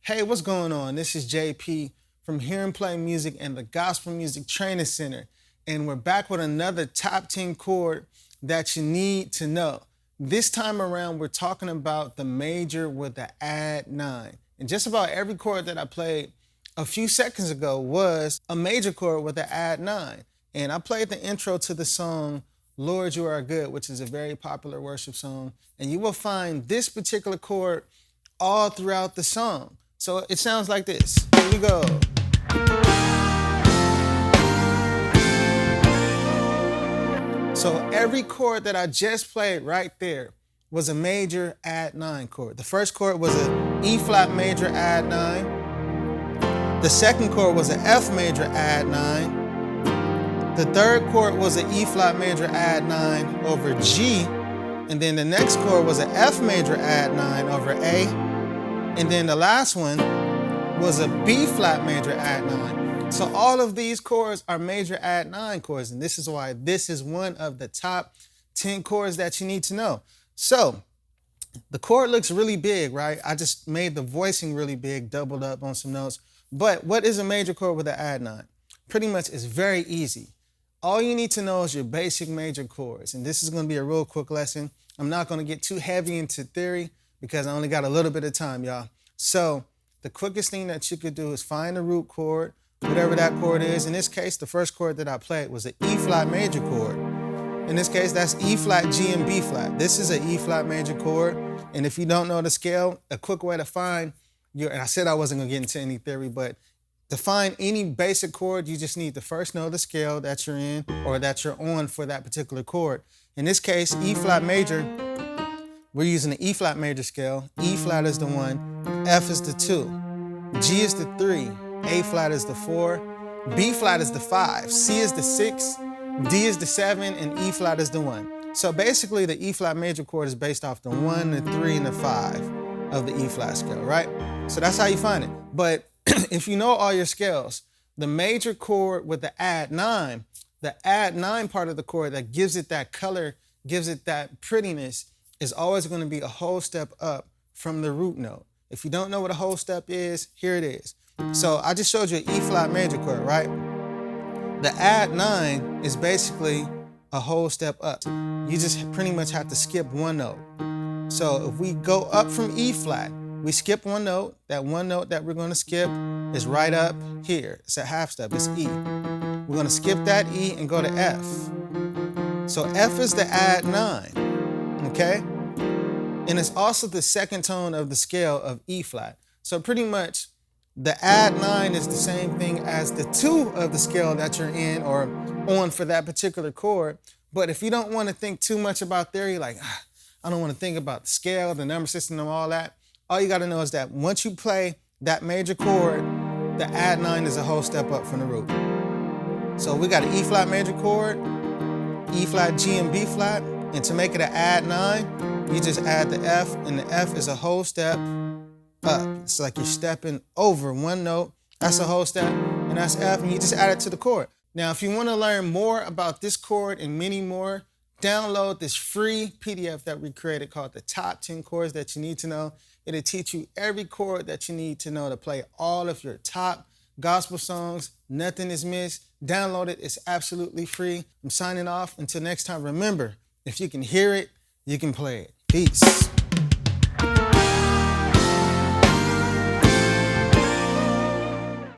Hey, what's going on? This is JP from Hear and Play Music and the Gospel Music Training Center. And we're back with another top 10 chord that you need to know. This time around, we're talking about the major with the add 9. And just about every chord that I played a few seconds ago was a major chord with the add 9. And I played the intro to the song, Lord, You Are Good, which is a very popular worship song. And you will find this particular chord all throughout the song. So it sounds like this. Here we go. So every chord that I just played right there was a major add 9 chord. The first chord was an E flat major add 9. The second chord was an F major add 9. The third chord was an E flat major add 9 over G. And then the next chord was an F major add 9 over A. And then the last one was a B flat major add 9. So all of these chords are major add 9 chords. And this is why this is one of the top 10 chords that you need to know. So the chord looks really big, right? I just made the voicing really big, doubled up on some notes. But what is a major chord with an add 9? Pretty much it's very easy. All you need to know is your basic major chords. And this is going to be a real quick lesson. I'm not going to get too heavy into theory because I only got a little bit of time, y'all. So the quickest thing that you could do is find the root chord, whatever that chord is. In this case, the first chord that I played was an E flat major chord. In this case, that's E flat, G, and B flat. This is an E flat major chord. And if you don't know the scale, a quick way to find and I said I wasn't gonna get into any theory, but to find any basic chord, you just need to first know the scale that you're in or that you're on for that particular chord. In this case, E flat major, we're using the E flat major scale. E flat is the 1, F is the 2, G is the 3, A flat is the 4, B flat is the 5, C is the 6, D is the 7, and E flat is the 1. So basically the E flat major chord is based off the 1, the 3, and the 5 of the E flat scale, right? So that's how you find it. But if you know all your scales, the major chord with the add 9, the add 9 part of the chord that gives it that color, gives it that prettiness, is always going to be a whole step up from the root note. If you don't know what a whole step is, here it is. So I just showed you an E flat major chord, right? The add 9 is basically a whole step up. You just pretty much have to skip one note. So if we go up from E flat, we skip one note. That one note that we're going to skip is right up here. It's a half step, it's E. We're going to skip that E and go to F. So F is the add 9, okay? And it's also the second tone of the scale of E flat. So pretty much the add 9 is the same thing as the 2 of the scale that you're in or on for that particular chord. But if you don't want to think too much about theory, like I don't want to think about the scale, the number system, and all that, all you got to know is that once you play that major chord, the add 9 is a whole step up from the root. So we got an E flat major chord, E flat, G, and B flat. And to make it an add 9, you just add the F, and the F is a whole step up. It's like you're stepping over one note. That's a whole step, and that's F, and you just add it to the chord. Now, if you want to learn more about this chord and many more, download this free PDF that we created called the Top 10 Chords That You Need to Know. It'll teach you every chord that you need to know to play all of your top gospel songs. Nothing is missed. Download it. It's absolutely free. I'm signing off. Until next time, remember, if you can hear it, you can play it. Peace.